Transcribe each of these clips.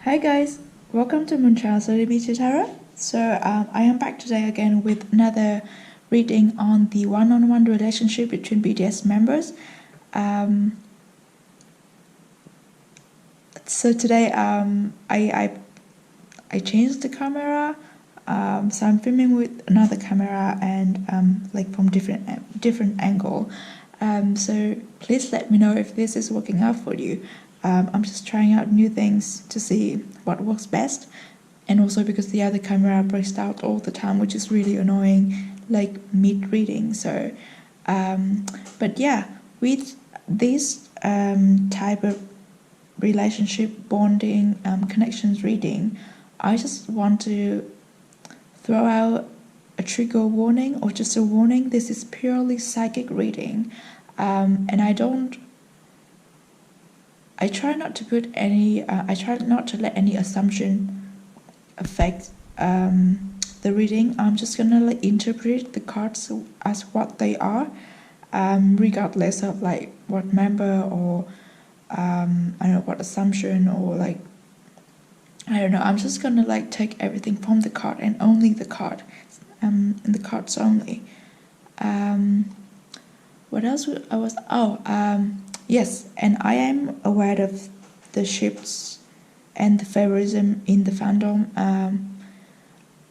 Hi guys, welcome to MoonChild Serendipity Tarot. I am back today again with another reading on the one-on-one relationship between BTS members. So today I changed the camera, so I'm filming with another camera and like from different angle. So please let me know if this is working out for you. I'm just trying out new things to see what works best, and also because the other camera breaks out all the time, which is really annoying, like mid-reading. But yeah, with this type of relationship bonding connections reading, I just want to throw out a trigger warning or just a warning. This is purely psychic reading, and I try not to put any, I try not to let any assumption affect the reading. I'm just gonna like interpret the cards as what they are, regardless of like what member or I don't know what assumption or like, I don't know. I'm just gonna like take everything from the card and only the card, and the cards only. What else I was, yes, and I am aware of the shifts and the favorism in the fandom.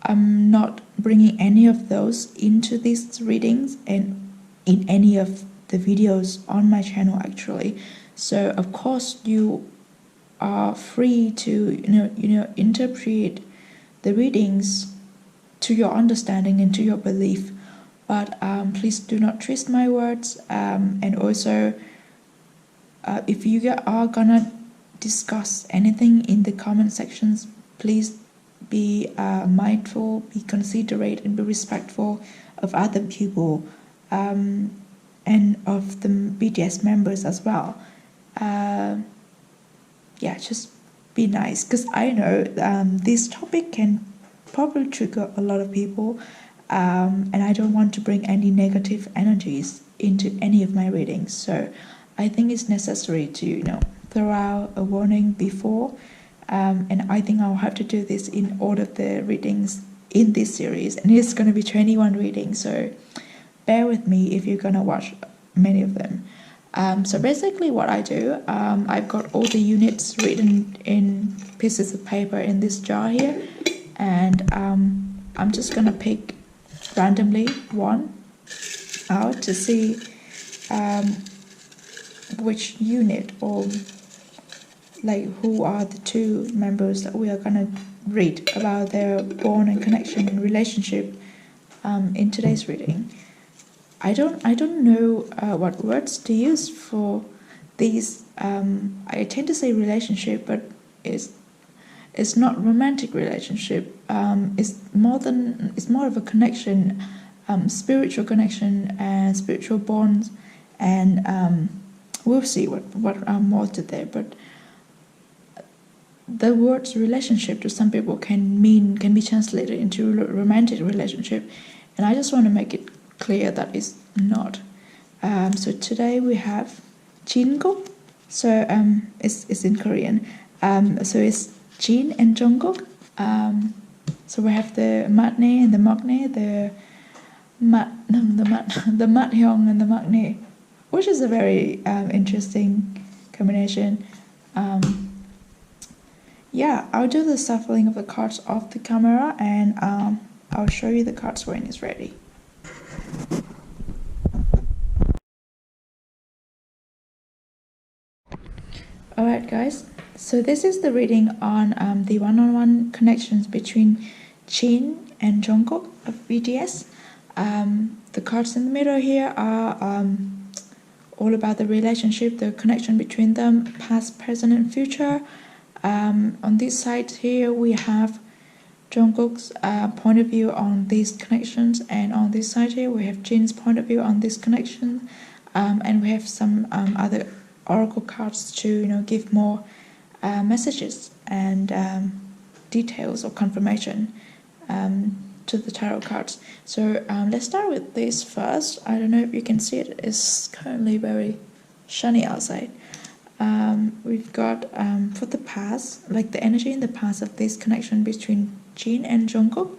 I'm not bringing any of those into these readings and in any of the videos on my channel actually. So of course you are free to interpret the readings to your understanding and to your belief, but please do not twist my words, and also if you are gonna discuss anything in the comment sections, please be mindful, be considerate, and be respectful of other people, and of the BTS members as well. Yeah, just be nice, because I know this topic can probably trigger a lot of people, and I don't want to bring any negative energies into any of my readings. So I think it's necessary to throw out a warning before, and I think I'll have to do this in all of the readings in this series, and it's going to be 21 readings, so bear with me if you're going to watch many of them. So basically what I do, I've got all the units written in pieces of paper in this jar here, and I'm just going to pick randomly one out to see which unit or like who are the two members that we are gonna read about their bond and connection and relationship in today's reading. I don't know what words to use for these. I tend to say relationship, but it's not romantic relationship. It's more of a connection, spiritual connection and spiritual bonds, and we'll see what more to there. But the words relationship to some people can be translated into romantic relationship, and I just want to make it clear that it's not. So today we have JIN Jungkook. So it's in Korean. So it's JIN and Jungkook. So we have the Matne and the Maknae, the Mathyong and the Maknae, which is a very interesting combination. Yeah, I'll do the shuffling of the cards off the camera, and I'll show you the cards when it's ready. Alright guys, so this is the reading on the one-on-one connections between JIN and Jungkook of BTS. The cards in the middle here are all about the relationship, the connection between them, past, present, and future. On this side here we have Jungkook's point of view on these connections, and on this side here we have JIN's point of view on this connection, and we have some other oracle cards to give more messages and details or confirmation to the tarot cards. So let's start with this first. I don't know if you can see it. It's currently very sunny outside. we've got for the past, like the energy in the past of this connection between JIN and Jungkook.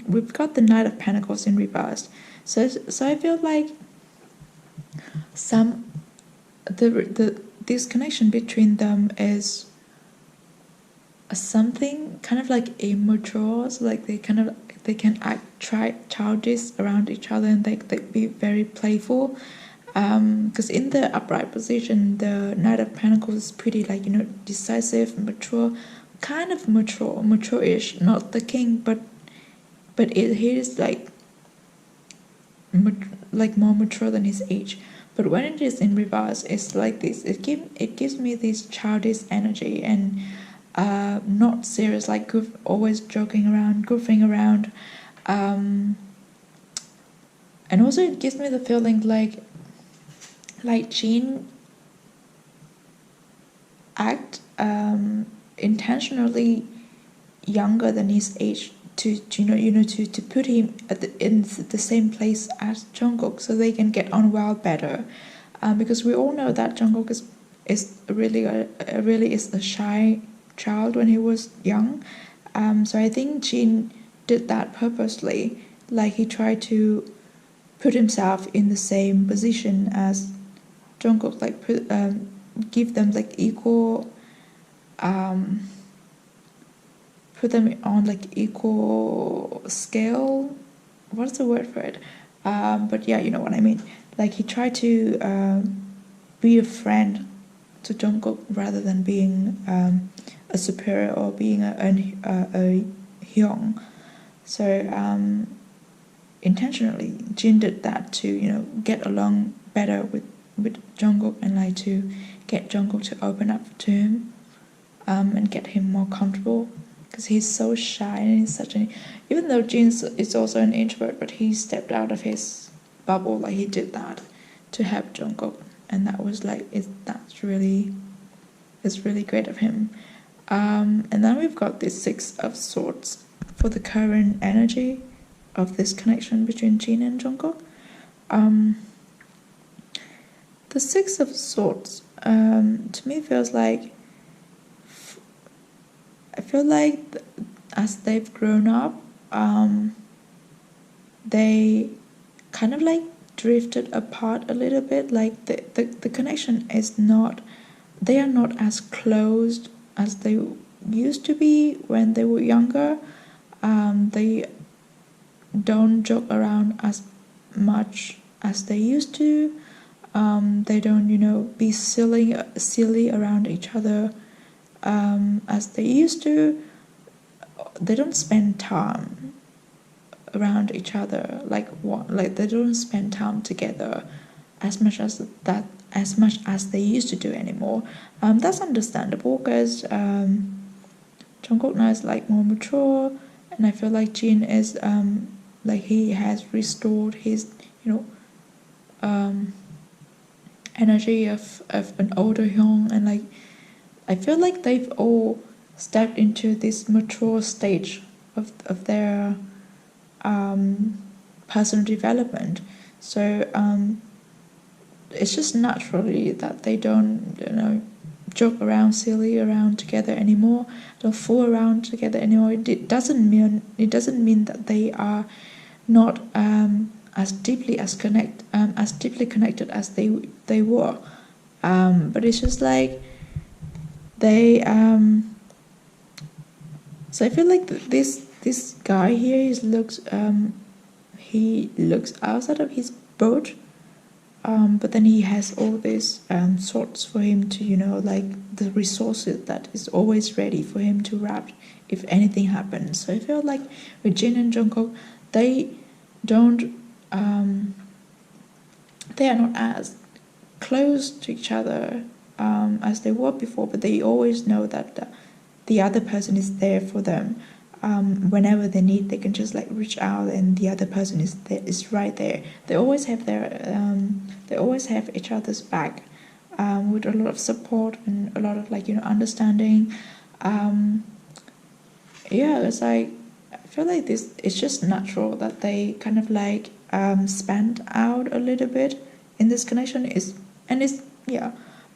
We've got the Knight of Pentacles in reverse. So I feel like this connection between them is something kind of like immature. So like they can act childish around each other, and they be very playful. Because in the upright position, the Knight of Pentacles is pretty like, you know, decisive, mature, kind of mature-ish. Not the king, but he is like more mature than his age. But when it is in reverse, it's like this. It gives me this childish energy and not serious, like always joking around, goofing around, and also it gives me the feeling like JIN act intentionally younger than his age to put him in the same place as Jungkook, so they can get on well better. Because we all know that Jungkook is really a shy child when he was young. So I think JIN did that purposely. Like he tried to put himself in the same position as Jungkook, like give them like equal, put them on like equal scale. What's the word for it? But yeah, you know what I mean. Like he tried to be a friend to Jungkook rather than being a superior or being a hyung. So intentionally, JIN did that to, you know, get along better with Jungkook and like to get Jungkook to open up to him, and get him more comfortable, because he's so shy and he's even though JIN is also an introvert, but he stepped out of his bubble. Like he did that to help Jungkook, and that was like it's really great of him. And then we've got this Six of Swords for the current energy of this connection between JIN and Jungkook. The Six of Swords to me feels like, I feel like as they've grown up, they kind of like drifted apart a little bit. Like the connection is not, they are not as close as they used to be when they were younger. They don't joke around as much as they used to. They don't, you know, be silly around each other as they used to. They don't spend time around each other like they don't spend time together as much as they used to do anymore. That's understandable, because Jungkook now is like more mature, and I feel like JIN is like he has restored his, you know, energy of an older hyung, and like I feel like they've all stepped into this mature stage of their personal development. So it's just naturally that they don't, you know, joke around, silly around together anymore, don't fool around together anymore. It doesn't mean that they are not as deeply connected as they were. But it's just like they so I feel like this guy here he looks outside of his boat, but then he has all these swords for him to, you know, like the resources that is always ready for him to grab if anything happens. So I feel like with JIN and Jungkook, they are not as close to each other as they were before, but they always know that the other person is there for them. Whenever they need, they can just like reach out, and the other person is right there. They always have each other's back, with a lot of support and a lot of, like, you know, understanding. Yeah, it's like I feel like it's just natural that they kind of like spanned out a little bit in this connection. It's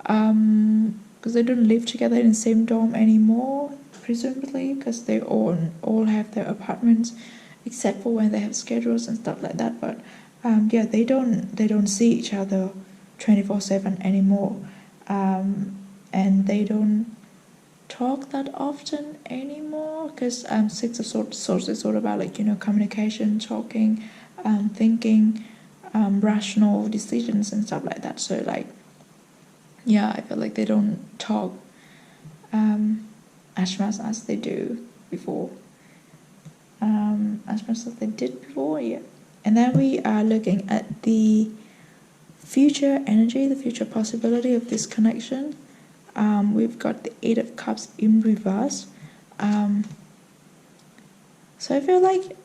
because they don't live together in the same dorm anymore, presumably, because they all have their apartments, except for when they have schedules and stuff like that. But yeah, they don't see each other 24/7 anymore, and they don't talk that often anymore, because six of swords is all about, like, communication, talking, thinking, rational decisions and stuff like that. So, like, yeah, I feel like they don't talk as much as they do before. As much as they did before, yeah. And then we are looking at the future energy, the future possibility of this connection. We've got the Eight of Cups in reverse. So I feel like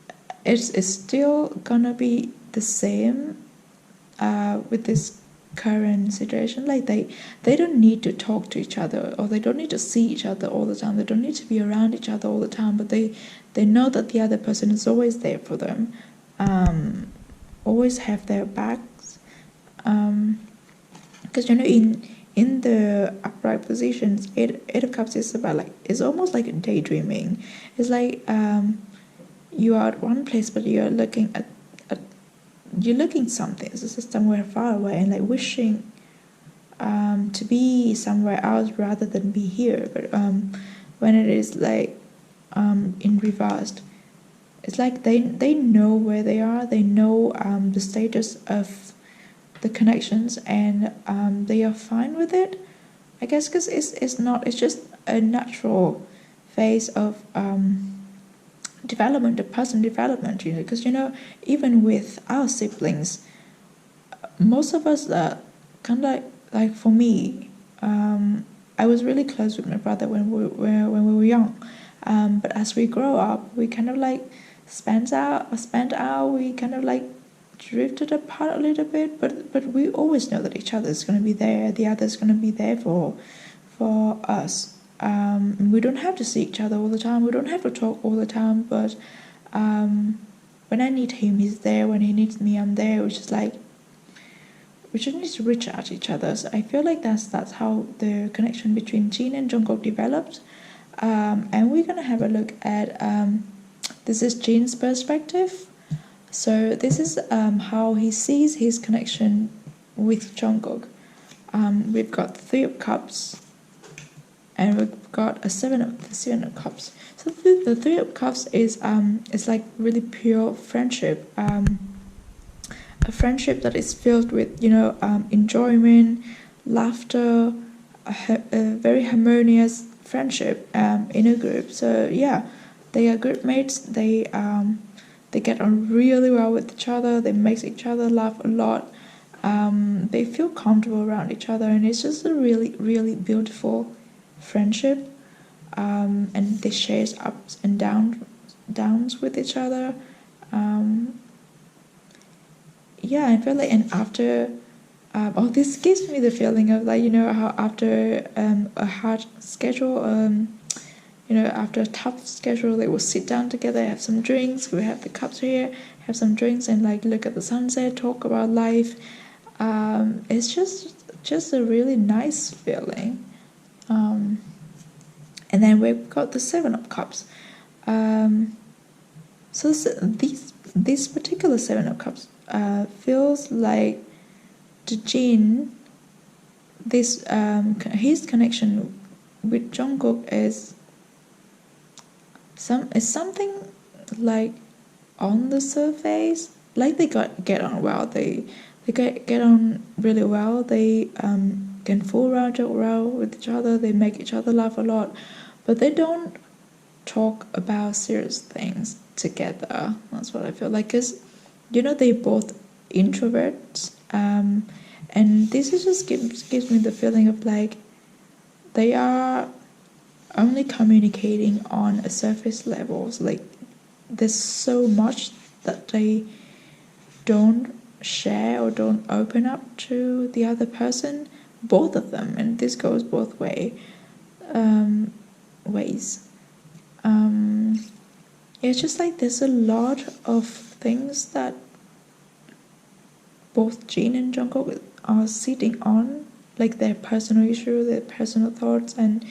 it's still gonna be the same with this current situation. Like, they don't need to talk to each other, or they don't need to see each other all the time. They don't need to be around each other all the time, but they know that the other person is always there for them, always have their backs, because in the upright positions, eight of cups is about, like, it's almost like daydreaming. It's like you are at one place, but you're looking at you're looking something. It's just somewhere far away, and like wishing to be somewhere else rather than be here. But when it is like in reversed, it's like they know where they are. They know the status of the connections, and they are fine with it, I guess, because it's just a natural phase of development, of personal development, because even with our siblings, most of us are kind of like for me, I was really close with my brother when we were young, but as we grow up, we kind of like spent out, we kind of like drifted apart a little bit, but we always know that each other is going to be there, the other is going to be there for us. We don't have to see each other all the time, we don't have to talk all the time, but when I need him, he's there. When he needs me, I'm there. Which is like, we just need to reach out to each other. So I feel like that's how the connection between JIN and Jungkook developed. And we're gonna have a look at this is JIN's perspective. So this is how he sees his connection with Jungkook. We've got Three of Cups, and we've got the Seven of Cups. So the Three of Cups is like really pure friendship, a friendship that is filled with enjoyment, laughter, a very harmonious friendship in a group. So yeah, they are group mates. They get on really well with each other. They make each other laugh a lot. They feel comfortable around each other, and it's just a really, really beautiful friendship. And they share ups and downs with each other. Yeah, I feel like, and after this gives me the feeling of, like, how after a hard schedule, after a tough schedule, they will sit down together, have some drinks. We have the cups here, have some drinks, and like look at the sunset, talk about life. It's just a really nice feeling. And then we've got the Seven of Cups. So this particular Seven of Cups feels like the JIN, this his connection with Jungkook is something like on the surface, like they get on well. They get on really well. They can fool around well with each other. They make each other laugh a lot, but they don't talk about serious things together. That's what I feel like, because they both introverts, and this is just gives me the feeling of like they are only communicating on a surface level. So like there's so much that they don't share or don't open up to the other person, both of them, and this goes both ways. It's just like there's a lot of things that both JIN and Jungkook are sitting on like their personal issue, their personal thoughts, and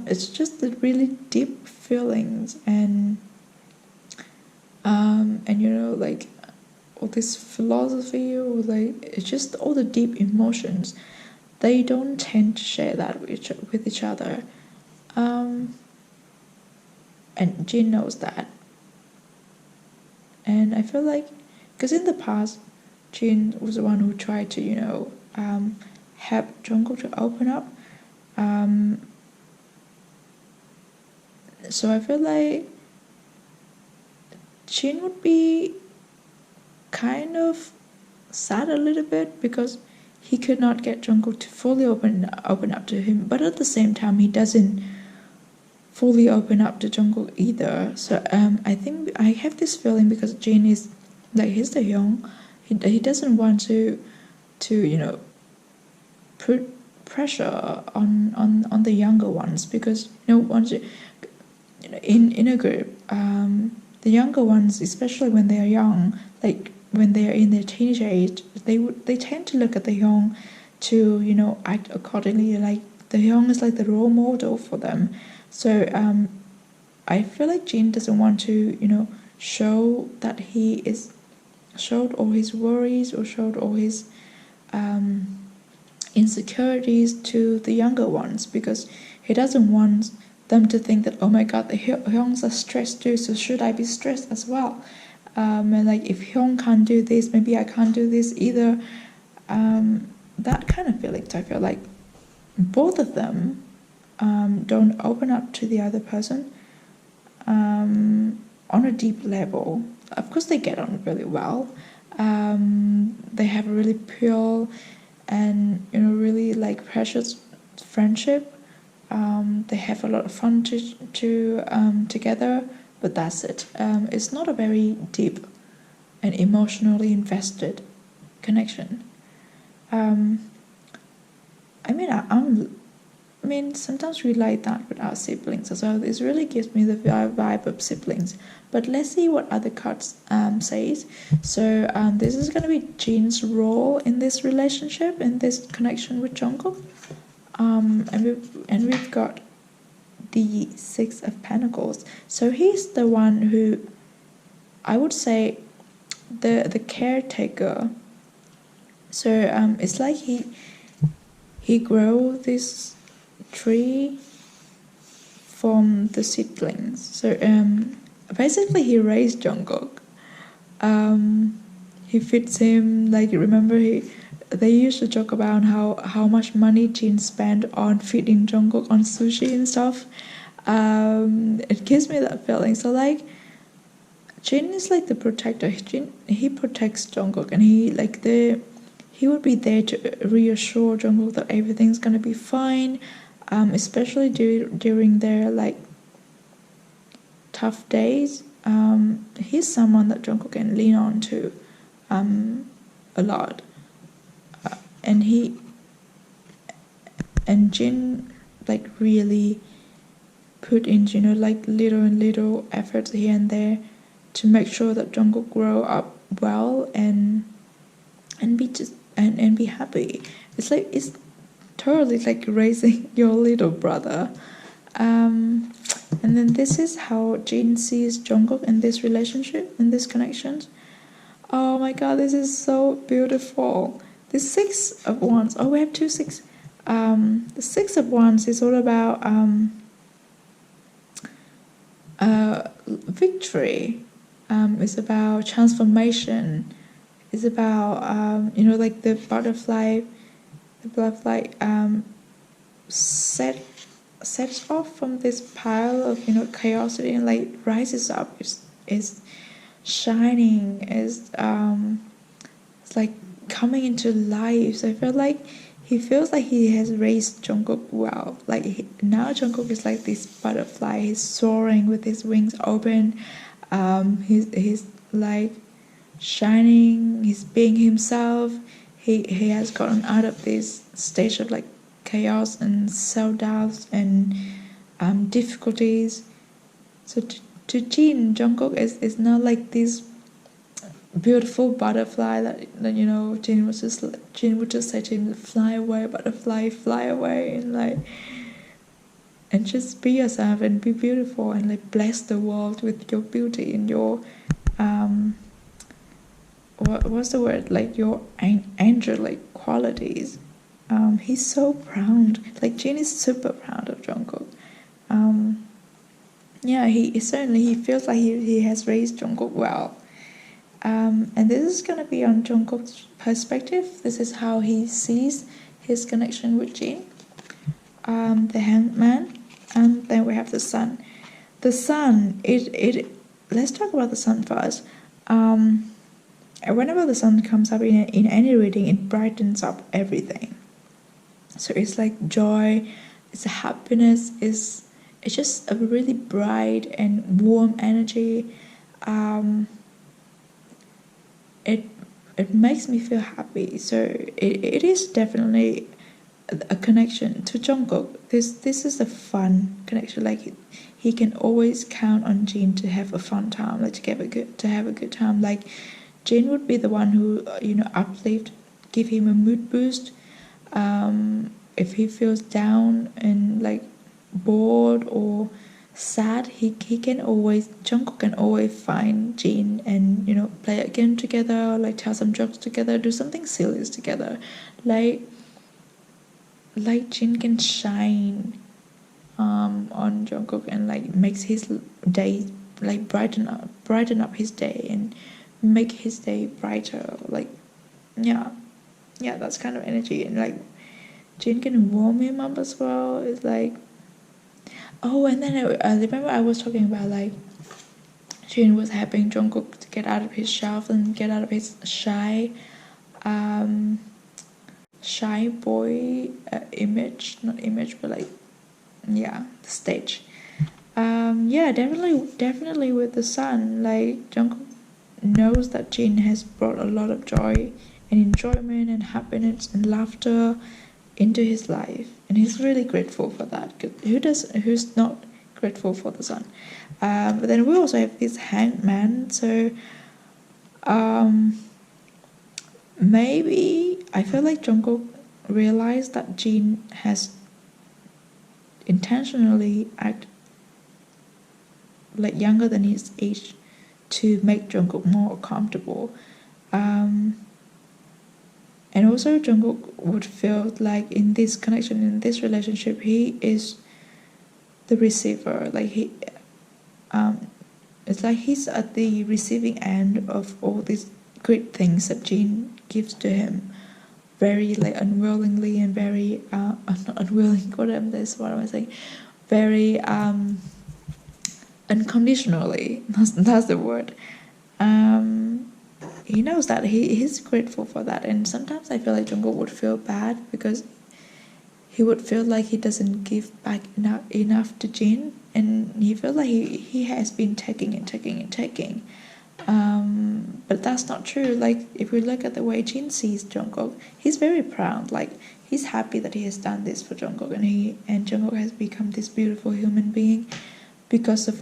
it's just the really deep feelings, and you know, like all this philosophy, or like it's just all the deep emotions. They don't tend to share that with each other, and Jin knows that. And I feel like, because in the past, Jin was the one who tried to, you know, help Jungkook to open up. So I feel like Jin would be kind of sad a little bit because he could not get Jungkook to fully open up to him, but at the same time he doesn't fully open up to Jungkook either. So I think I have this feeling, because Jin is like, he's the young, he doesn't want to you know, put pressure on the younger ones, because you know, once you know, in a group, the younger ones, especially when they are young, like when they are in their teenage age, they tend to look at the young to, you know, act accordingly. Like the young is like the role model for them. So I feel like Jin doesn't want to, you know, show that he is showed all his worries or showed all his insecurities to the younger ones, because he doesn't want them to think that, oh my god, the Hyungs are stressed too, so should I be stressed as well? And like, if Hyung can't do this, maybe I can't do this either. That kind of feelings. I feel like both of them don't open up to the other person on a deep level. Of course, they get on really well. They have a really pure and, you know, really like precious friendship. They have a lot of fun together, but that's it. It's not a very deep and emotionally invested connection. I mean, sometimes we like that with our siblings as well. This really gives me the vibe of siblings. But let's see what other cards says. So this is going to be Jin's role in this relationship, in this connection with Jungkook. And we've got the Six of Pentacles. So he's the one who, I would say, the caretaker. So it's like he grew this tree from the seedlings. So basically he raised Jungkook. He feeds him, like, remember they used to joke about how much money Jin spent on feeding Jungkook on sushi and stuff. It gives me that feeling. So like, Jin is like the protector. He protects Jungkook, and he would be there to reassure Jungkook that everything's gonna be fine, especially during their like tough days. He's someone that Jungkook can lean on to a lot. And Jin like really put in, you know, like little efforts here and there to make sure that Jungkook grow up well and be happy. It's totally like raising your little brother. And then this is how Jin sees Jungkook in this relationship, in this connection. Oh my god, this is so beautiful. The Six of Wands. Oh, we have 2 6. The Six of Wands is all about victory. It's about transformation. It's about you know, like the butterfly sets off from this pile of, you know, chaosity and like rises up. Is shining. Is it's like coming into life. So I feel like he feels like he has raised Jungkook well. Like now Jungkook is like this butterfly. He's soaring with his wings open. He's like shining. He's being himself. He has gotten out of this stage of like chaos and self-doubts and difficulties. So to Jin, Jungkook is not like this beautiful butterfly that you know, Jin would just say to him, fly away butterfly, fly away, and like, and just be yourself and be beautiful and like bless the world with your beauty and your what's the word, like your angelic qualities. He's so proud, like Jin is super proud of Jungkook. Yeah, he certainly, he feels like he has raised Jungkook well. And this is going to be on Jungkook's perspective. This is how he sees his connection with Jin. The Hangman, and then we have the Sun. The Sun, let's talk about the Sun first. Whenever the Sun comes up in any reading, it brightens up everything. So it's like joy, it's a happiness, it's just a really bright and warm energy. It makes me feel happy. So it is definitely a connection to Jungkook. This is a fun connection. Like he can always count on Jin to have a fun time, like to have a good time. Like Jin would be the one who uplift, give him a mood boost. If he feels down and like bored or sad, Jungkook can always find Jin and play a game together, like tell some jokes together, do something silly together. Like Jin can shine on Jungkook and like makes his day, like brighten up his day and make his day brighter. Like yeah, that's kind of energy. And like Jin can warm him up as well. It's like, oh, and then I remember I was talking about like Jin was helping Jungkook to get out of his shelf and get out of his shy boy image, not image, but like the stage. Definitely with the Sun, like Jungkook knows that Jin has brought a lot of joy and enjoyment and happiness and laughter into his life, and he's really grateful for that. Who's not grateful for the Sun? But then we also have this Hangman. So maybe I feel like Jungkook realized that Jin has intentionally act like younger than his age to make Jungkook more comfortable. And also Jungkook would feel like in this connection, in this relationship, he is the receiver. Like it's like he's at the receiving end of all these great things that Jin gives to him, very like unwillingly and very not unwilling. What am I saying? Very unconditionally. That's the word. He knows that he's grateful for that, and sometimes I feel like Jungkook would feel bad because he would feel like he doesn't give back enough to Jin, and he feels like he has been taking. But that's not true. Like if we look at the way Jin sees Jungkook, he's very proud. Like he's happy that he has done this for Jungkook, and Jungkook has become this beautiful human being because of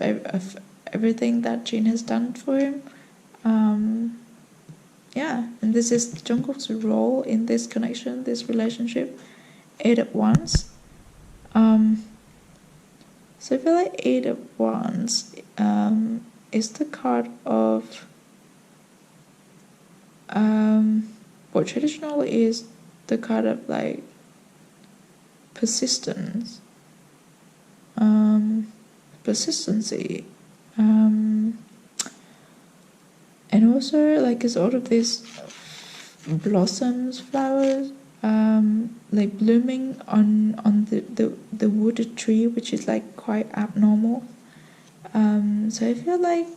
everything that Jin has done for him. And this is Jungkook's role in this connection, this relationship. 8 of Wands. So I feel like 8 of Wands is the card of what traditionally is the card of like persistence, persistency, and also like it's all of these blossoms, flowers, like blooming on the wooded tree, which is like quite abnormal. So I feel like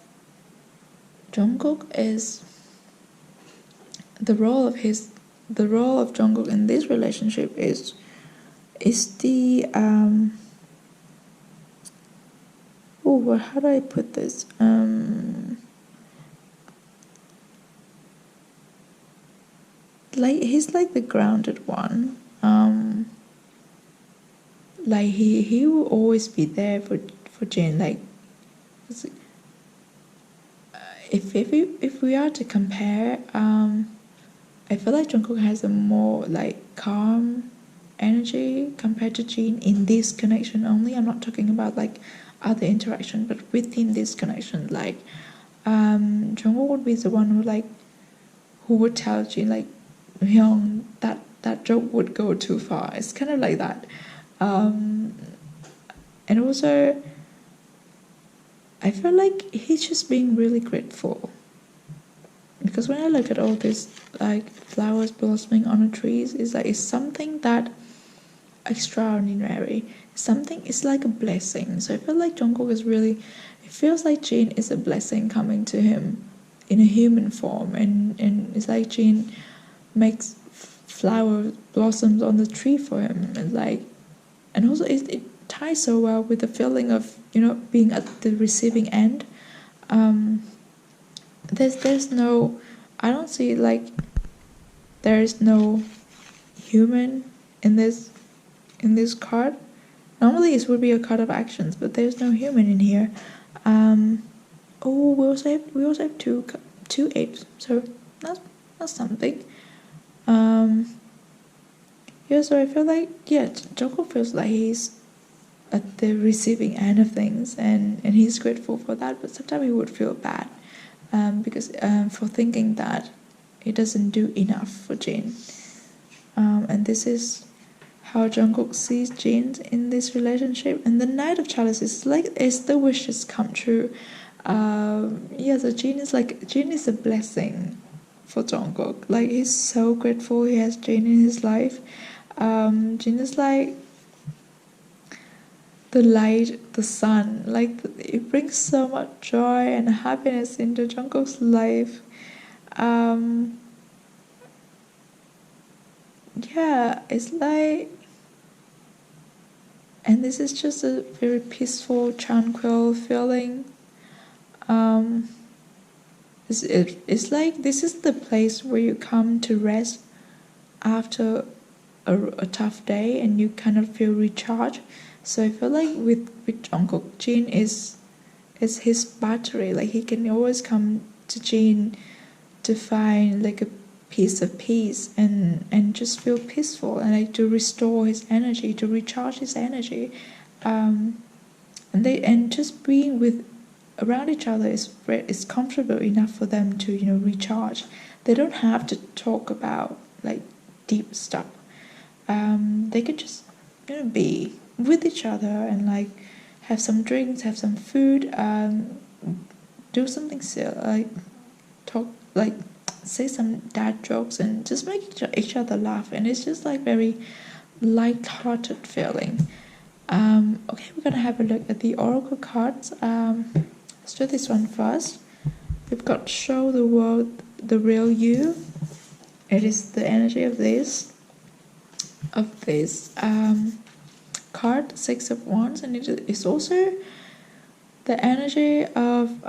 Jungkook is the role of Jungkook in this relationship is the how do I put this? Like he's like the grounded one. Like he will always be there for Jin. Like if we are to compare, I feel like Jungkook has a more like calm energy compared to Jin in this connection only. I'm not talking about like other interaction, but within this connection, like Jungkook would be the one who would tell Jin like, Hyung, that joke would go too far. It's kind of like that. And also I feel like he's just being really grateful, because when I look at all this like flowers blossoming on the trees, it's something that extraordinary. It's like a blessing. So I feel like Jungkook is really, it feels like Jin is a blessing coming to him in a human form, and it's like Jin makes flower blossoms on the tree for him, and also it ties so well with the feeling of being at the receiving end. There's no, I don't see like there is no human in this card. Normally it would be a card of actions, but there's no human in here. We also have two apes, so that's something. So I feel like Joko feels like he's at the receiving end of things, and he's grateful for that, but sometimes he would feel bad because for thinking that he doesn't do enough for Jin, and this is how Jungkook sees Jin in this relationship. And the Knight of Chalice is the wishes come true. So Jin is a blessing for Jungkook. Like, he's so grateful he has Jin in his life. Jin is like the light, the sun. Like, it brings so much joy and happiness into Jungkook's life. It's like, and this is just a very peaceful, tranquil feeling. It's like this is the place where you come to rest after a tough day, and you kind of feel recharged. So I feel like with Jungkook, Jin is his battery. Like, he can always come to Jin to find like a piece of peace and just feel peaceful, and like to restore his energy, to recharge his energy. And just being around each other is comfortable enough for them to recharge. They don't have to talk about like deep stuff. They could just be with each other and like have some drinks, have some food, do something silly, like talk, like say some dad jokes, and just make each other laugh. And it's just like very light-hearted feeling. Okay, we're gonna have a look at the oracle cards. Let's do this one first. We've got show the world the real you. It is the energy of this card, Six of Wands, and it is also the energy of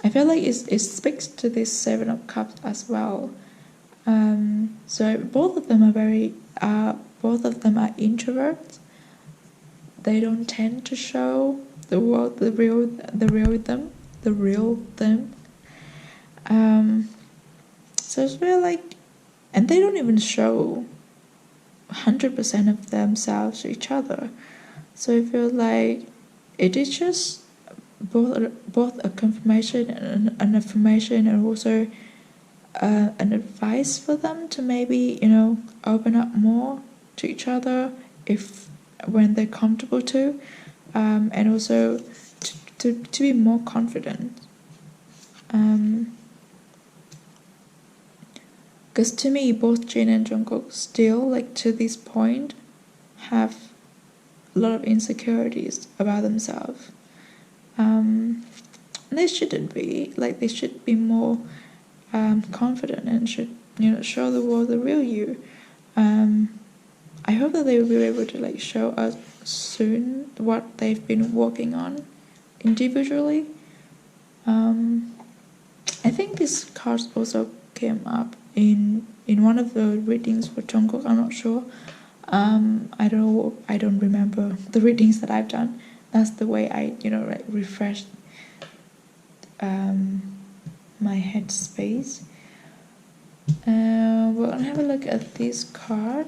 I feel like it speaks to this Seven of Cups as well. So both of them are introverts. They don't tend to show the world the real them. So it's really like, and they don't even show 100% of themselves to each other. So I feel like it is just both a confirmation and an affirmation, and also an advice for them to maybe open up more to each other when they're comfortable to, and also to be more confident. Because to me, both Jin and Jungkook still, like to this point, have a lot of insecurities about themselves. They shouldn't be. Like, they should be more confident and should show the world the real you. I hope that they will be able to like show us soon what they've been working on individually. I think this card also came up in one of the readings for Jungkook. I'm not sure. I don't remember the readings that I've done. That's the way I refreshed my headspace. We're gonna have a look at this card,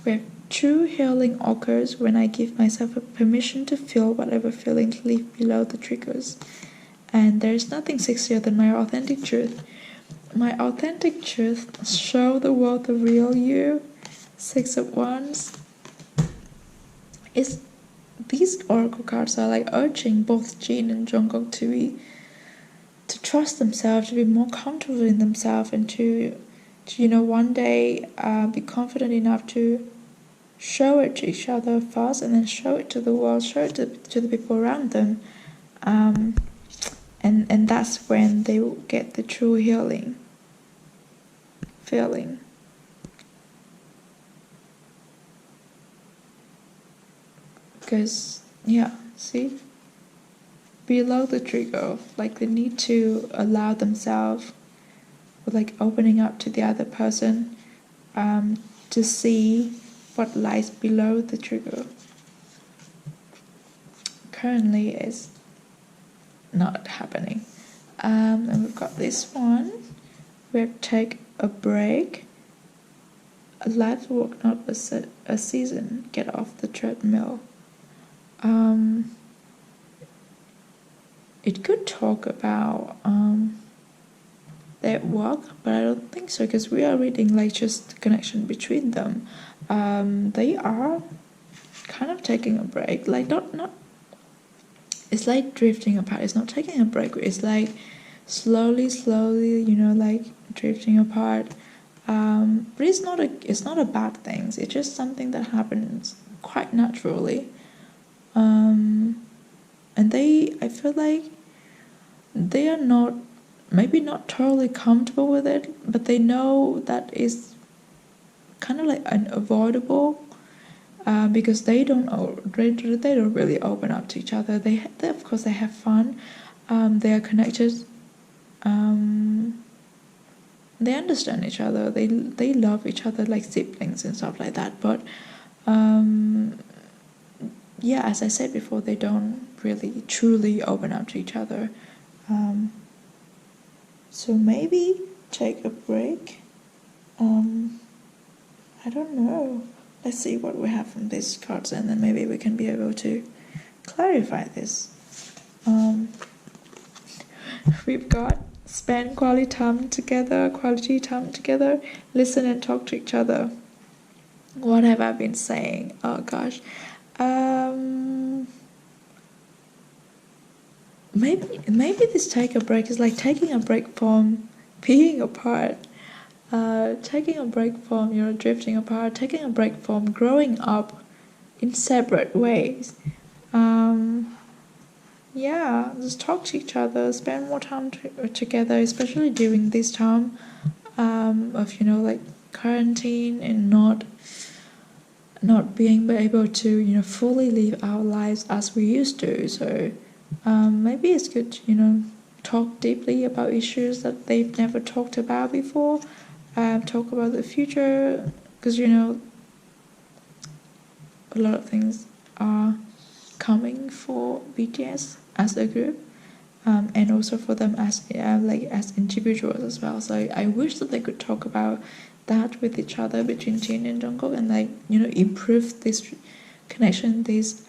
where true healing occurs when I give myself a permission to feel whatever feelings live below the triggers. And there's nothing sexier than my authentic truth. My authentic truth show the world the real you. 6 of Wands. These oracle cards are like urging both JIN and Jungkook to trust themselves, to be more comfortable in themselves, and to one day be confident enough to show it to each other first, and then show it to the world, show it to the people around them, and that's when they will get the true healing feeling. Because see, below the trigger, like they need to allow themselves, like opening up to the other person, to see what lies below the trigger. Currently is not happening. And we've got this one, where take a break. A life's work, not a season. Get off the treadmill. It could talk about their work, but I don't think so, because we are reading like just the connection between them. They are kind of taking a break, like not it's like drifting apart. It's not taking a break, it's like slowly, like drifting apart. But it's not a bad thing. It's just something that happens quite naturally. And I feel like they are maybe not totally comfortable with it, but they know that is kind of like unavoidable, because they don't really open up to each other. They of course they have fun, they are connected, they understand each other, they love each other like siblings and stuff like that, but as I said before, they don't really truly open up to each other. So maybe take a break. I don't know. Let's see what we have from these cards, and then maybe we can be able to clarify this. We've got spend quality time together, listen and talk to each other. What have I been saying? Oh gosh. Maybe this take a break is like taking a break from being apart, taking a break from drifting apart, taking a break from growing up in separate ways. Just talk to each other, spend more time together, especially during this time of like quarantine and not being able to fully live our lives as we used to. So maybe it's good to talk deeply about issues that they've never talked about before, talk about the future, because a lot of things are coming for BTS as a group, and also for them as individuals as well. So I wish that they could talk about that with each other, between JIN and Jungkook, and improve this connection, this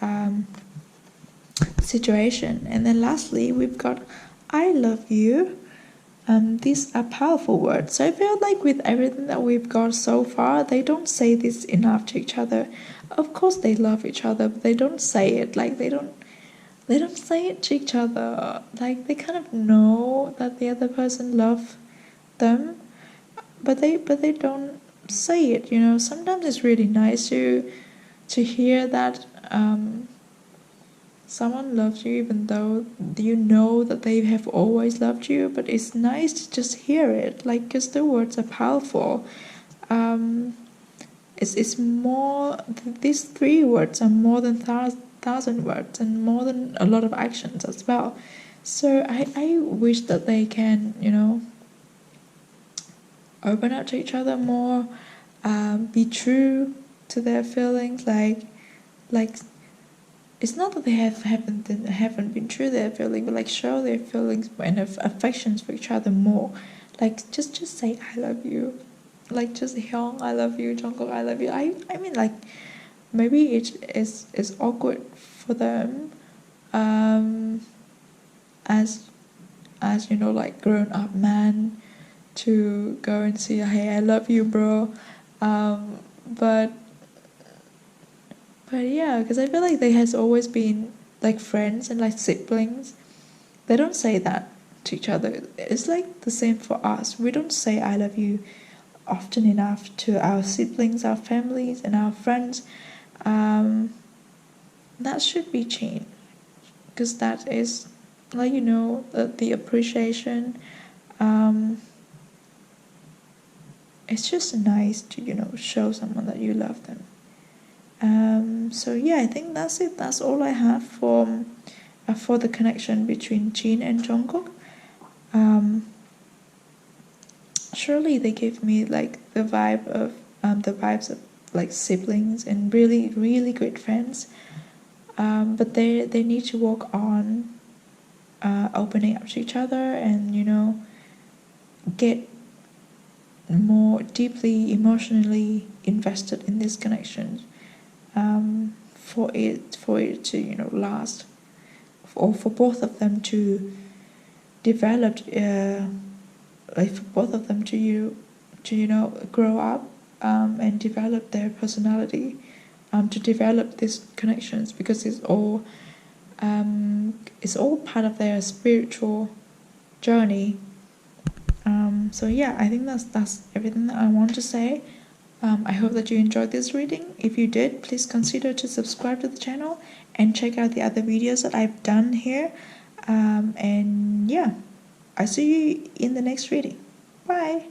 situation. And then lastly, we've got I love you. These are powerful words. So I feel like with everything that we've got so far, they don't say this enough to each other. Of course they love each other, but they don't say it. Like they don't say it to each other. Like they kind of know that the other person loves them, but they don't say it. Sometimes it's really nice to hear that someone loves you, even though you know that they have always loved you. But it's nice to just hear it, like, because the words are powerful. It's more. These 3 words are more than 1,000 words, and more than a lot of actions as well. So I wish that they can open up to each other more, be true to their feelings, like it's not that they haven't been true their feelings, but like show their feelings and affections for each other more. Like just say I love you, like just Hyung I love you, Jungkook I love you. I mean like maybe it's awkward for them, as you know, like grown up man to go and say hey I love you bro, but yeah, because I feel like they has always been like friends and like siblings. They don't say that to each other. It's like the same for us. We don't say I love you often enough to our siblings, our families, and our friends. That should be changed, because that is like, you know, the appreciation. It's just nice to, you know, show someone that you love them. So yeah, I think that's it. That's all I have for the connection between Jin and Jungkook. Surely they give me like the vibes of like siblings and really really great friends. But they need to work on opening up to each other and, you know, get more deeply emotionally invested in this connection, for it to, you know, last, or for both of them to develop, like for both of them to you know, grow up, and develop their personality, to develop these connections, because it's all part of their spiritual journey. So yeah, I think that's everything that I want to say. I hope that you enjoyed this reading. If you did, please consider to subscribe to the channel and check out the other videos that I've done here. And yeah, I see you in the next reading. Bye!